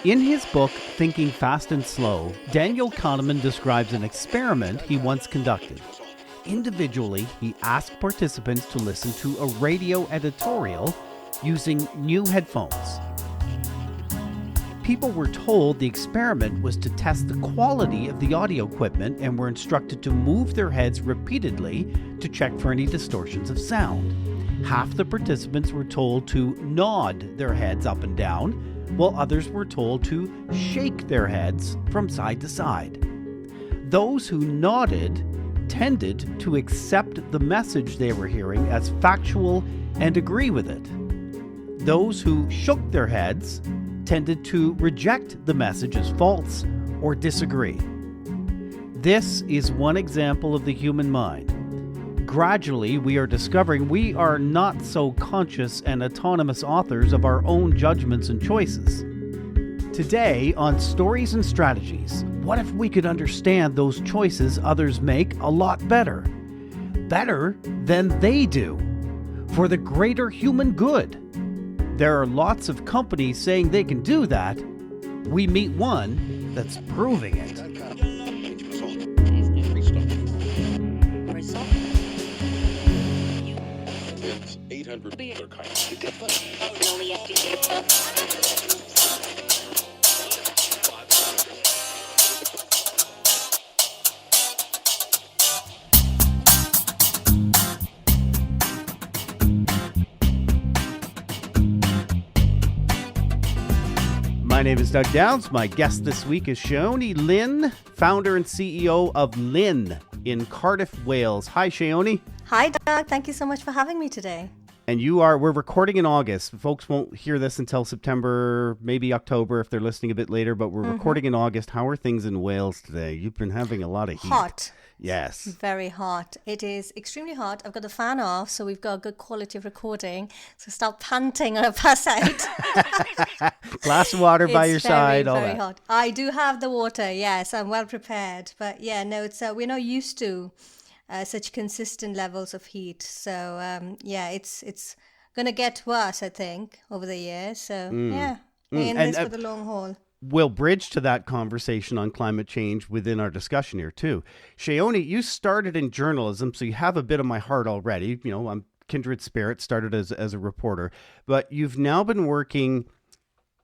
In his book, Thinking Fast and Slow, Daniel Kahneman describes an experiment he once conducted. Individually, he asked participants to listen to a radio editorial using new headphones. People were told the experiment was to test the quality of the audio equipment and were instructed to move their heads repeatedly to check for any distortions of sound. Half the participants were told to nod their heads up and down, while others were told to shake their heads from side to side. Those who nodded tended to accept the message they were hearing as factual and agree with it. Those who shook their heads tended to reject the message as false or disagree. This is one example of the human mind. Gradually, we are discovering we are not so conscious and autonomous authors of our own judgments and choices. Today, on Stories and Strategies, what if we could understand those choices others make a lot better? Better than they do, for the greater human good. There are lots of companies saying they can do that. We meet one that's proving it. It's 800 My name is Doug Downs. My guest this week is Sheoni Lynn, founder and CEO of Lynn in Cardiff, Wales. Hi, Sheoni. Hi, Doug. Thank you so much for having me today. And we're recording in August. Folks won't hear this until September, maybe October if they're listening a bit later, but we're recording in August. How are things in Wales today? You've been having a lot of heat. Hot. Yes. Very hot. It is extremely hot. I've got the fan off, so we've got a good quality of recording. So start panting when I pass out. Glass of water by your side, all very that. hot. I do have the water, yes. I'm well prepared. But yeah, no, it's we're not used to such consistent levels of heat. So yeah, it's going to get worse, I think, over the years. So yeah, in this for the long haul. We'll bridge to that conversation on climate change within our discussion here too. Sheoni, you started in journalism, so you have a bit of my heart already. You know, I'm kindred spirit, started as a reporter, but you've now been working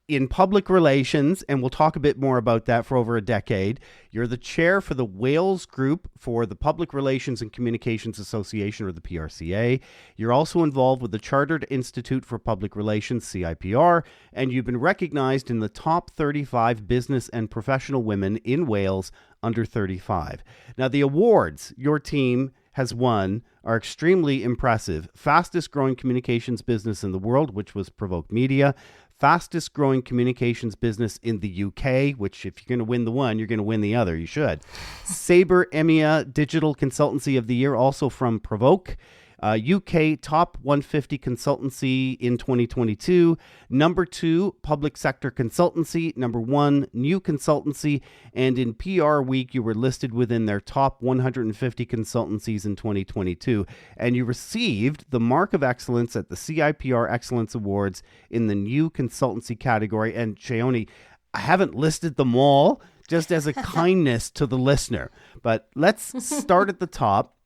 in public relations, and we'll talk a bit more about that, for over a decade. You're the chair for the Wales Group for the Public Relations and Communications Association, or the PRCA. You're also involved with the Chartered Institute for Public Relations, CIPR, and you've been recognized in the top 35 business and professional women in Wales under 35. Now, the awards your team has won are extremely impressive. Fastest growing communications business in the world, which was Provoke Media. Fastest growing communications business in the UK, which if you're going to win the one, you're going to win the other. You should. Sabre EMEA Digital Consultancy of the Year, also from Provoke. UK Top 150 Consultancy in 2022. Number 2, Public Sector Consultancy. Number 1, New Consultancy. And in PR Week, you were listed within their top 150 consultancies in 2022. And you received the Mark of Excellence at the CIPR Excellence Awards in the New Consultancy category. And Sheoni, I haven't listed them all, just as a kindness to the listener. But let's start at the top.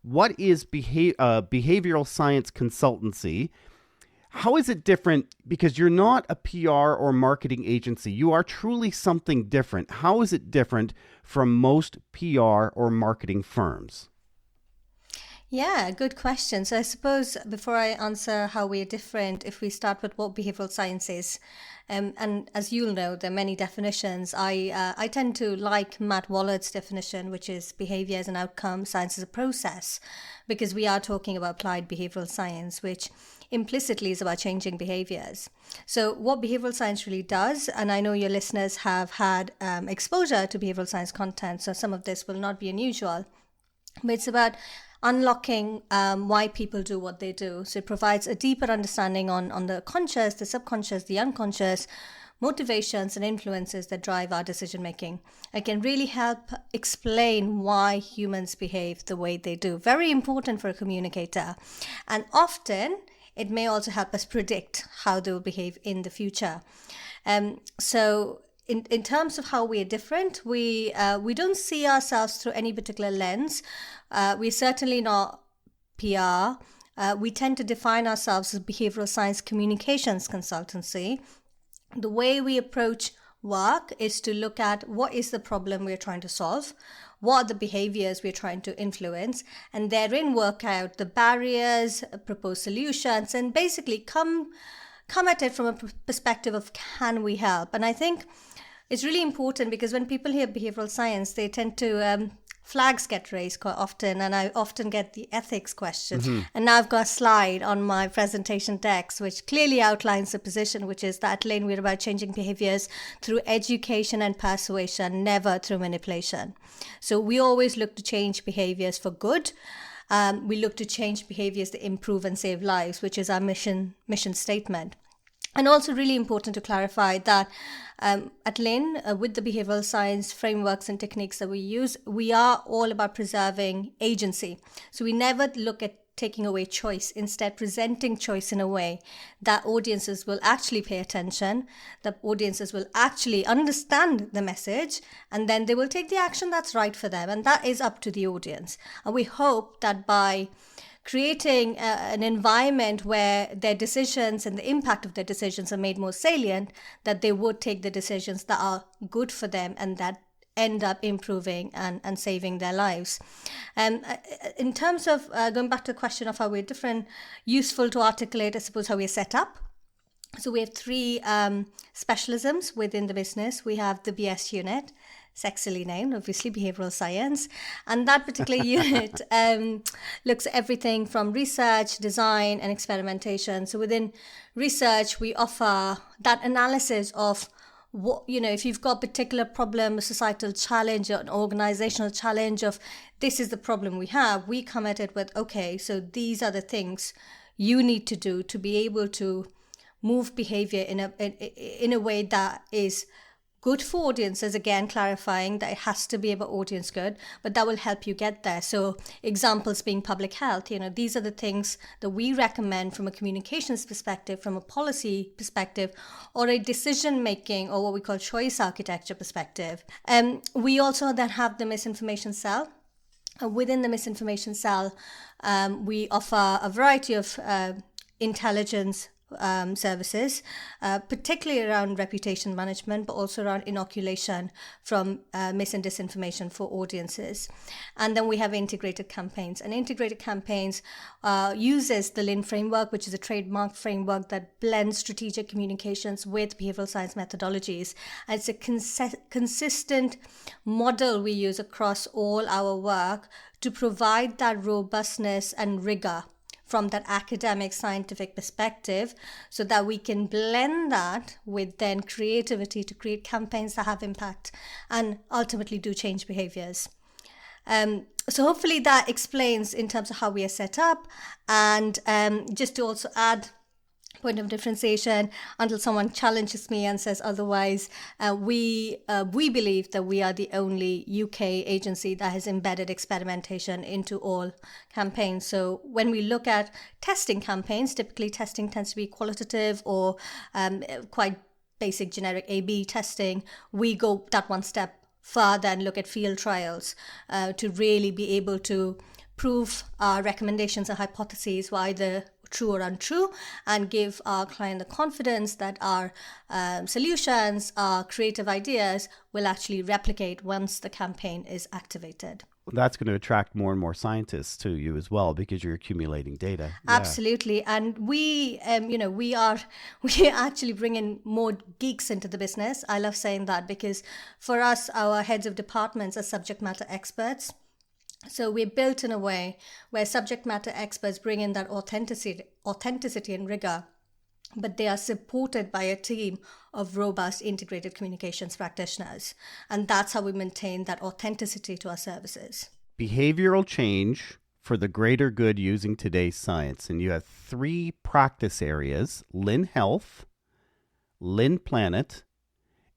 What is behavioral science consultancy? How is it different? Because you're not a PR or marketing agency. You are truly something different. How is it different from most PR or marketing firms? Yeah, good question. So I suppose before I answer how we're different, if we start with what behavioral science is, and as you'll know, there are many definitions. I tend to like Matt Wallard's definition, which is behavior as an outcome, science as a process, because we are talking about applied behavioral science, which implicitly is about changing behaviors. So what behavioral science really does, and I know your listeners have had exposure to behavioral science content, so some of this will not be unusual, but it's about unlocking why people do what they do. So it provides a deeper understanding on the conscious, the subconscious, the unconscious, motivations and influences that drive our decision making. It can really help explain why humans behave the way they do. Very important for a communicator. And often it may also help us predict how they will behave in the future. So in terms of how we are different, we don't see ourselves through any particular lens. We're certainly not PR. We tend to define ourselves as behavioral science communications consultancy. The way we approach work is to look at what is the problem we're trying to solve, what are the behaviors we're trying to influence, and therein work out the barriers, propose solutions, and basically come at it from a perspective of can we help. And I think it's really important because when people hear behavioral science, they tend to flags get raised quite often, and I often get the ethics question. And now I've got a slide on my presentation text which clearly outlines the position, which is that at Lane we're about changing behaviors through education and persuasion, never through manipulation. So we always look to change behaviors for good. We look to change behaviors to improve and save lives, which is our mission statement. And also really important to clarify that at Lane, with the behavioral science frameworks and techniques that we use, we are all about preserving agency. So we never look at taking away choice, instead presenting choice in a way that audiences will actually pay attention, that audiences will actually understand the message, and then they will take the action that's right for them. And that is up to the audience. And we hope that by creating an environment where their decisions and the impact of their decisions are made more salient, that they would take the decisions that are good for them and that end up improving and saving their lives. In terms of going back to the question of how we're different, useful to articulate, I suppose, how we're set up. So we have three specialisms within the business. We have the BS unit, sexily named, obviously, behavioral science. And that particular unit looks at everything from research, design, and experimentation. So within research, we offer that analysis of what, if you've got a particular problem, a societal challenge, or an organizational challenge of this is the problem we have, we come at it with, okay, so these are the things you need to do to be able to move behavior in a way that is good for audiences, again, clarifying that it has to be about audience good, but that will help you get there. So examples being public health, these are the things that we recommend from a communications perspective, from a policy perspective, or a decision-making or what we call choice architecture perspective. We also then have the misinformation cell. Within the misinformation cell, we offer a variety of intelligence services, particularly around reputation management, but also around inoculation from mis and disinformation for audiences. And then we have integrated campaigns. And integrated campaigns uses the LIN framework, which is a trademark framework that blends strategic communications with behavioral science methodologies. And it's a consistent model we use across all our work to provide that robustness and rigor from that academic scientific perspective, so that we can blend that with then creativity to create campaigns that have impact and ultimately do change behaviors. So hopefully that explains in terms of how we are set up. And just to also add point of differentiation, until someone challenges me and says otherwise, we believe that we are the only UK agency that has embedded experimentation into all campaigns. So when we look at testing campaigns, typically testing tends to be qualitative or quite basic generic A/B testing. We go that one step further and look at field trials to really be able to prove our recommendations and hypotheses were either true or untrue, and give our client the confidence that our solutions, our creative ideas will actually replicate once the campaign is activated. That's going to attract more and more scientists to you as well, because you're accumulating data. Absolutely. And we are actually bringing more geeks into the business. I love saying that because for us, our heads of departments are subject matter experts. So we're built in a way where subject matter experts bring in that authenticity and rigor, but they are supported by a team of robust integrated communications practitioners. And that's how we maintain that authenticity to our services. Behavioral change for the greater good using today's science. And you have three practice areas: Lin Health, Lin Planet,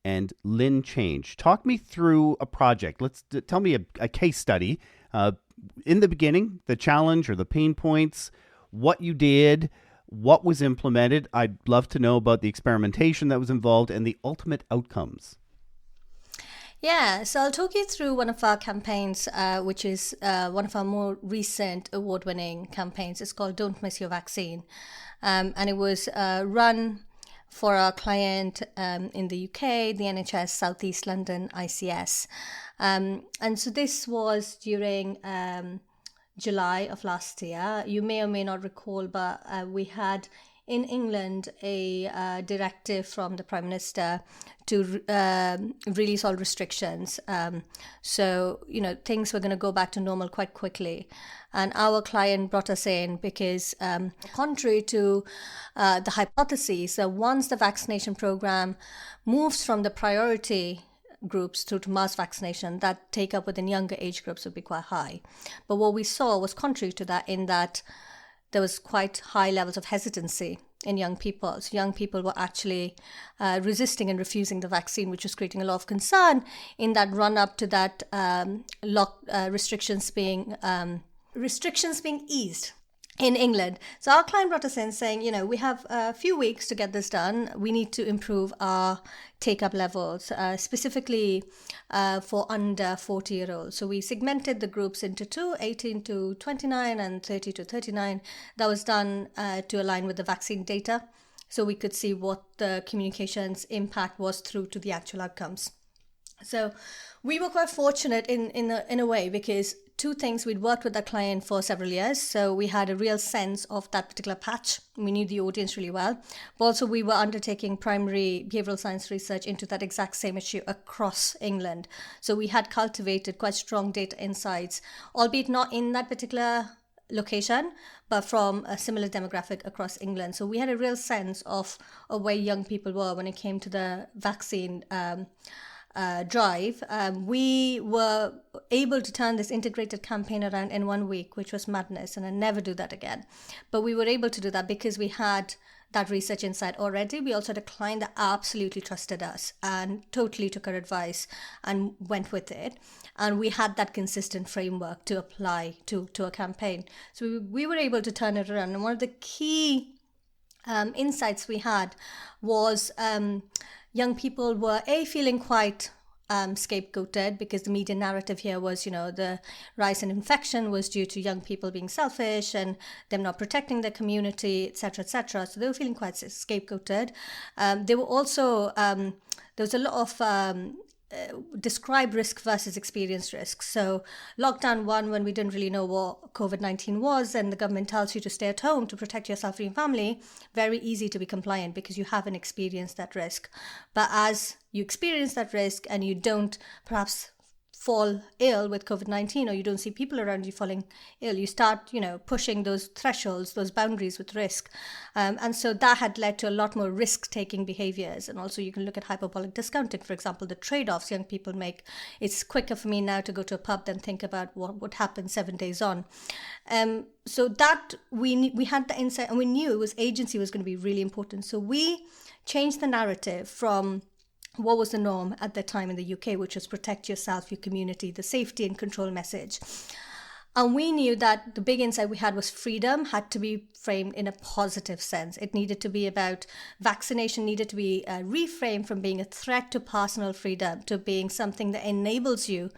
and Lin Change. Talk me through a project. Tell me a case study. In the beginning, the challenge or the pain points, what you did, What was implemented? I'd love to know about the experimentation that was involved and the ultimate outcomes. Yeah, so I'll talk you through one of our campaigns, which is one of our more recent award-winning campaigns. It's called Don't Miss Your Vaccine. And it was run for our client in the UK, the NHS Southeast London ICS. And so this was during July of last year. You may or may not recall, but we had in England a directive from the Prime Minister to release all restrictions. So, things were going to go back to normal quite quickly. And our client brought us in because, contrary to the hypothesis that once the vaccination program moves from the priority groups to mass vaccination, that take up within younger age groups would be quite high. But what we saw was contrary to that, in that there was quite high levels of hesitancy in young people. So young people were actually resisting and refusing the vaccine, which was creating a lot of concern in that run up to that restrictions being eased in England. So our client brought us in saying, we have a few weeks to get this done. We need to improve our take-up levels, specifically for under 40-year-olds. So we segmented the groups into two, 18 to 29 and 30 to 39. That was done to align with the vaccine data, so we could see what the communications impact was through to the actual outcomes. So we were quite fortunate in a way, because two things: we'd worked with that client for several years, so we had a real sense of that particular patch. We knew the audience really well, but also we were undertaking primary behavioural science research into that exact same issue across England. So we had cultivated quite strong data insights, albeit not in that particular location, but from a similar demographic across England. So we had a real sense of where young people were when it came to the vaccine drive. We were able to turn this integrated campaign around in 1 week, which was madness, and I never do that again. But we were able to do that because we had that research insight already. We also had a client that absolutely trusted us and totally took our advice and went with it. And we had that consistent framework to apply to a campaign. So we were able to turn it around. And one of the key insights we had was young people were feeling quite scapegoated, because the media narrative here was, the rise in infection was due to young people being selfish and them not protecting their community, etc., etc. So they were feeling quite scapegoated. They were also there was a lot of describe risk versus experience risk. So lockdown 1, when we didn't really know what COVID-19 was, and the government tells you to stay at home to protect yourself and your family, very easy to be compliant because you haven't experienced that risk. But as you experience that risk and you don't perhaps fall ill with COVID-19, or you don't see people around you falling ill, you start, pushing those thresholds, those boundaries with risk. And so that had led to a lot more risk-taking behaviors. And also you can look at hyperbolic discounting, for example, the trade-offs young people make. It's quicker for me now to go to a pub than think about what would happen 7 days on. So that we had the insight, and we knew agency was going to be really important. So we changed the narrative from what was the norm at the time in the UK, which was protect yourself, your community, the safety and control message. And we knew that the big insight we had was freedom had to be framed in a positive sense. It needed to be about vaccination, needed to be reframed from being a threat to personal freedom to being something that enables you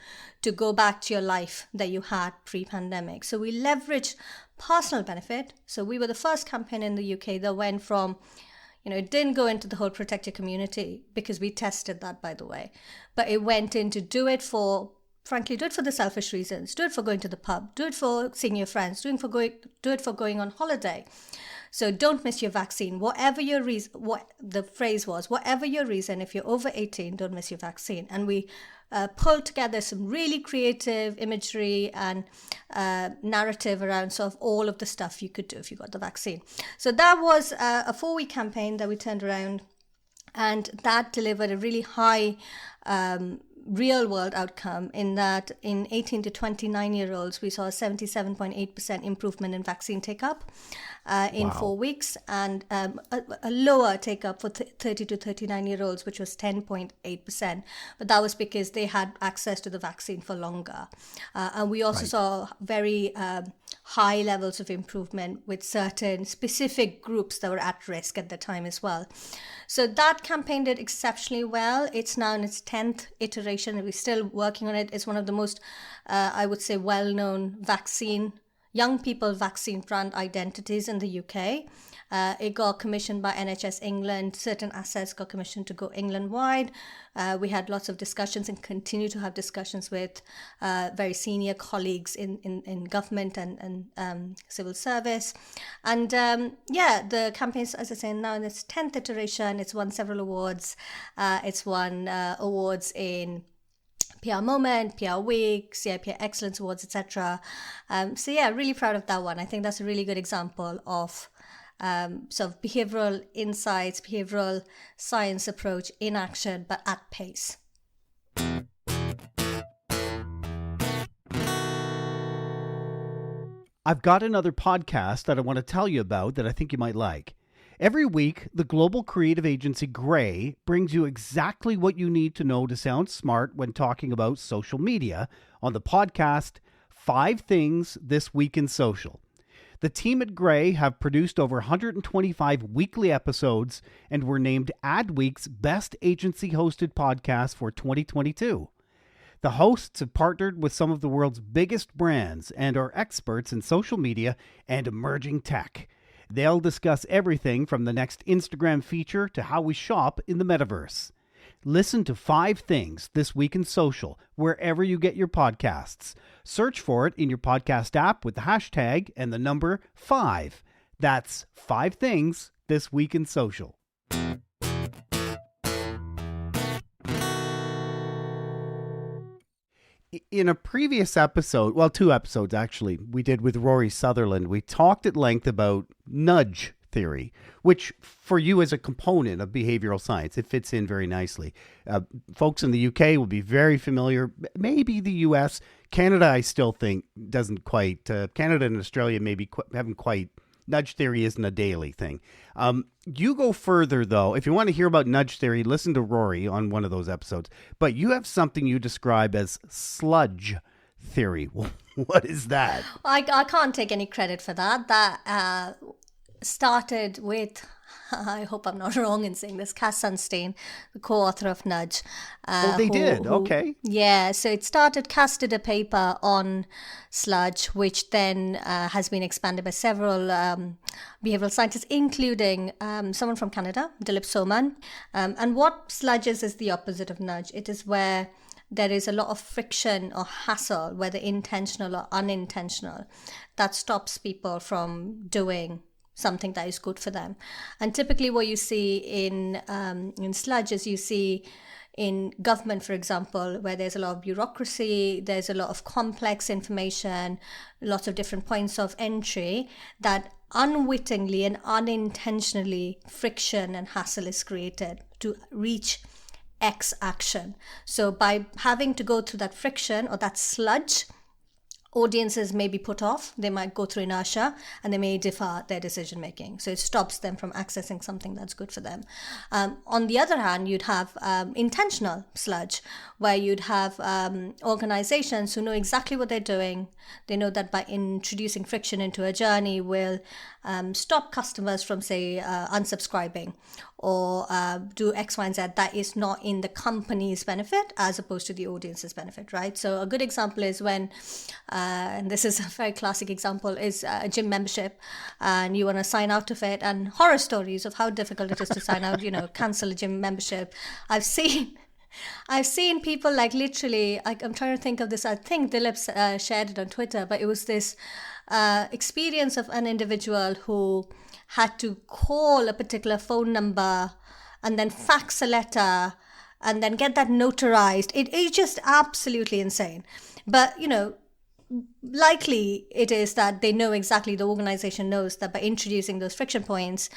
to go back to your life that you had pre-pandemic. So we leveraged personal benefit. So we were the first campaign in the UK that went from, it didn't go into the whole protect your community, because we tested that, by the way, but it went into do it for the selfish reasons, do it for going to the pub, do it for seeing your friends, do it for going on holiday. So don't miss your vaccine, whatever your reason. What the phrase was, whatever your reason, if you're over 18, don't miss your vaccine. And we pulled together some really creative imagery and narrative around sort of all of the stuff you could do if you got the vaccine. So that was a 4-week campaign that we turned around, and that delivered a really high real world outcome, in that in 18 to 29-year-olds, we saw a 77.8% improvement in vaccine take-up in 4 weeks, and a lower take-up for 30 to 39-year-olds, which was 10.8%. But that was because they had access to the vaccine for longer. And we also saw very high levels of improvement with certain specific groups that were at risk at the time as well. So that campaign did exceptionally well. It's now in its 10th iteration and we're still working on it. It's one of the most, I would say, well-known young people vaccine brand identities in the UK. It got commissioned by NHS England. Certain assets got commissioned to go England-wide. We had lots of discussions and continue to have discussions with very senior colleagues in government and civil service. And the campaign's, as I say, now in its 10th iteration. It's won several awards. It's won awards in PR Moment, PR Week, CIPR Excellence Awards, etc. Really proud of that one. I think that's a really good example of sort of behavioral insights, behavioral science approach in action, but at pace. I've got another podcast that I want to tell you about that I think you might like. Every week, the global creative agency Grey brings you exactly what you need to know to sound smart when talking about social media on the podcast 5 Things This Week in Social. The team at Grey have produced over 125 weekly episodes and were named Adweek's Best Agency-Hosted Podcast for 2022. The hosts have partnered with some of the world's biggest brands and are experts in social media and emerging tech. They'll discuss everything from the next Instagram feature to how we shop in the metaverse. Listen to 5 Things This Week in Social wherever you get your podcasts. Search for it in your podcast app with the hashtag and the number 5. That's 5 Things This Week in Social. In a previous episode, well, 2 episodes actually, we did with Rory Sutherland, we talked at length about nudge theory, which for you as a component of behavioral science, it fits in very nicely. Folks in the UK will be very familiar, maybe the US. Canada, I still think, doesn't quite, Canada and Australia maybe haven't quite, nudge theory isn't a daily thing. You go further, though. If you want to hear about nudge theory, listen to Rory on one of those episodes. But you have something you describe as sludge theory. What is that? I can't take any credit for that. That started with, I hope I'm not wrong in saying this, Cass Sunstein, the co-author of Nudge. Okay. Yeah, so it started, Cass did a paper on sludge, which then has been expanded by several behavioral scientists, including someone from Canada, Dilip Soman. And what sludge is the opposite of nudge. It is where there is a lot of friction or hassle, whether intentional or unintentional, that stops people from doing something that is good for them. And typically what you see in sludge is you see in government, for example, where there's a lot of bureaucracy, there's a lot of complex information, lots of different points of entry, that unwittingly and unintentionally friction and hassle is created to reach X action. So by having to go through that friction or that sludge, audiences may be put off, they might go through inertia, and they may defer their decision making. So it stops them from accessing something that's good for them. On the other hand, you'd have intentional sludge, where you'd have organizations who know exactly what they're doing. They know that by introducing friction into a journey will stop customers from, say, unsubscribing or do X, Y, and Z that is not in the company's benefit as opposed to the audience's benefit, right? So a good example is when, and this is a very classic example, is a gym membership and you want to sign out of it, and horror stories of how difficult it is to sign out, cancel a gym membership. I've seen people like literally, I'm trying to think of this, I think Dilip shared it on Twitter, but it was this experience of an individual who had to call a particular phone number and then fax a letter and then get that notarized. It's just absolutely insane. But, likely it is that they know exactly, the organization knows that by introducing those friction points,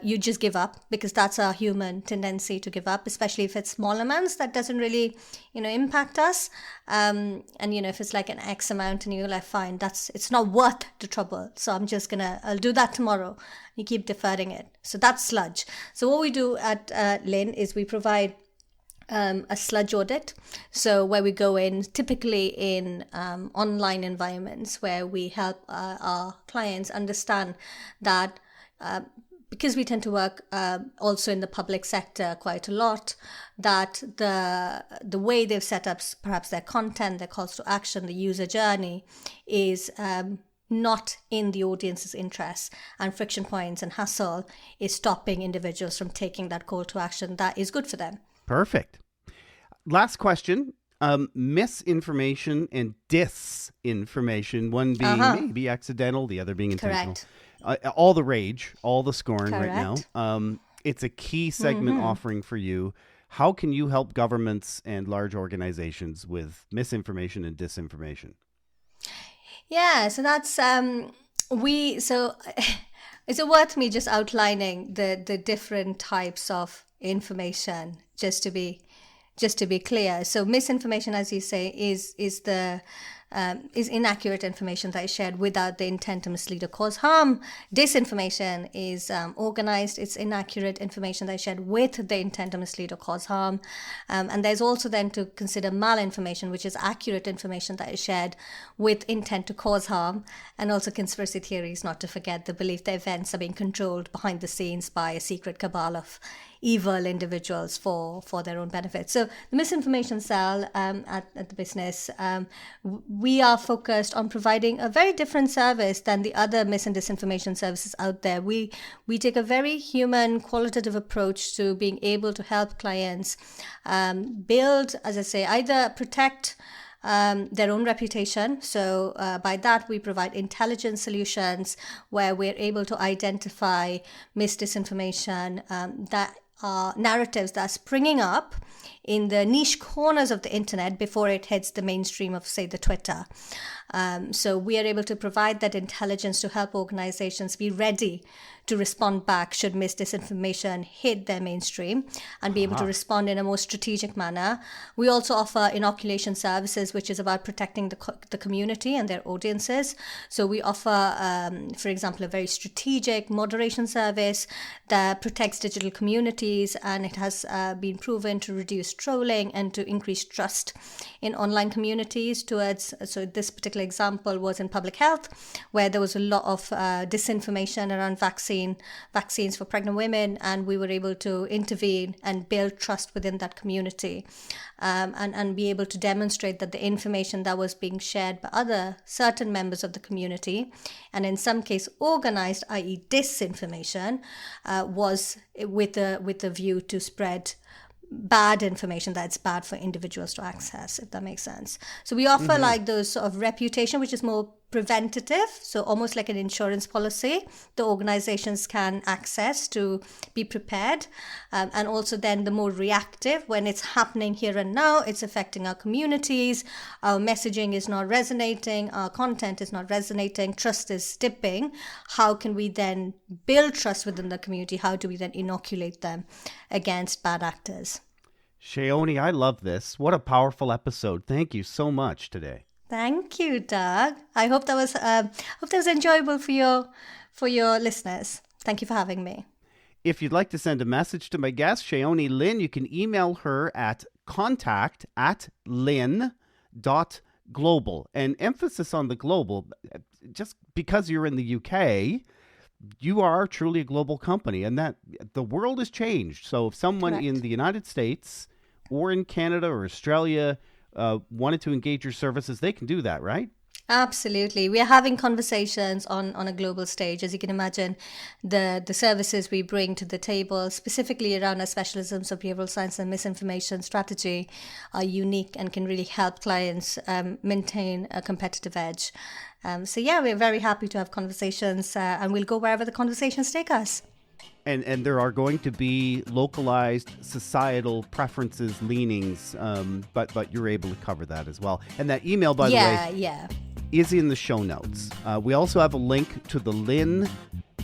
you just give up, because that's a human tendency to give up, especially if it's small amounts that doesn't really, impact us. And, if it's like an X amount and you're like, fine, it's not worth the trouble. So I'll do that tomorrow. You keep deferring it. So that's sludge. So what we do at Lynn is we provide a sludge audit. So where we go in, typically in online environments, where we help our clients understand that because we tend to work also in the public sector quite a lot, that the way they've set up perhaps their content, their calls to action, the user journey is not in the audience's interests, and friction points and hassle is stopping individuals from taking that call to action that is good for them. Perfect. Last question. Misinformation and disinformation, one being maybe accidental, the other being intentional. Correct. All the rage, all the scorn Correct. right now. It's a key segment offering for you. How can you help governments and large organizations with misinformation and disinformation? Yeah, so that's so is it worth me just outlining the different types of information just to be clear? So misinformation, as you say, is inaccurate information that is shared without the intent to mislead or cause harm. Disinformation is organized. It's inaccurate information that is shared with the intent to mislead or cause harm. And there's also then to consider malinformation, which is accurate information that is shared with intent to cause harm. And also conspiracy theories, not to forget, the belief that events are being controlled behind the scenes by a secret cabal of evil individuals for their own benefit. So the misinformation cell at the business, we are focused on providing a very different service than the other mis and disinformation services out there. We take a very human, qualitative approach to being able to help clients build, as I say, either protect their own reputation. So by that, we provide intelligent solutions where we're able to identify disinformation that are narratives that are springing up in the niche corners of the internet before it hits the mainstream of, say, the Twitter. So we are able to provide that intelligence to help organizations be ready to respond back should disinformation hit their mainstream, and be able to respond in a more strategic manner. We also offer inoculation services, which is about protecting the community and their audiences. So we offer, for example, a very strategic moderation service that protects digital communities, and it has been proven to reduce trolling and to increase trust in online communities towards, so this particular example was in public health, where there was a lot of disinformation around vaccines for pregnant women, and we were able to intervene and build trust within that community, and be able to demonstrate that the information that was being shared by other certain members of the community, and in some case organized, i.e. disinformation, was with a view to spread bad information that's bad for individuals to access, if that makes sense. So we offer like those sort of reputation, which is more preventative, so almost like an insurance policy the organizations can access to be prepared, and also then the more reactive, when it's happening here and now, it's affecting our communities, our messaging is not resonating, our content is not resonating, trust is dipping. How can we then build trust within the community? How do we then inoculate them against bad actors? Sheoni, I love this. What a powerful episode. Thank you so much today. Thank you, Doug. I hope that was enjoyable for your listeners. Thank you for having me. If you'd like to send a message to my guest, Sheoni Lynn, you can email her at contact@lynn.global. And emphasis on the global, just because you're in the UK, you are truly a global company, and that the world has changed. So if someone Correct. in the United States or in Canada or Australia wanted to engage your services, they can do that, right? Absolutely. We are having conversations on a global stage. As you can imagine, the services we bring to the table, specifically around our specialisms of behavioral science and misinformation strategy, are unique and can really help clients maintain a competitive edge. So yeah, we're very happy to have conversations, and we'll go wherever the conversations take us. And there are going to be localized societal preferences, leanings, but you're able to cover that as well. And that email, by the way, is in the show notes. We also have a link to the Lynn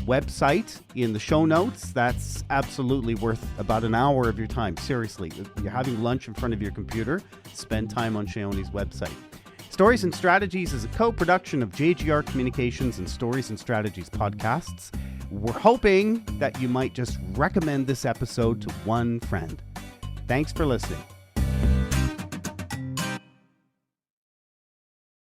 website in the show notes. That's absolutely worth about an hour of your time. Seriously, if you're having lunch in front of your computer, spend time on Sheoni's website. Stories and Strategies is a co-production of JGR Communications and Stories and Strategies podcasts. We're hoping that you might just recommend this episode to one friend. Thanks for listening.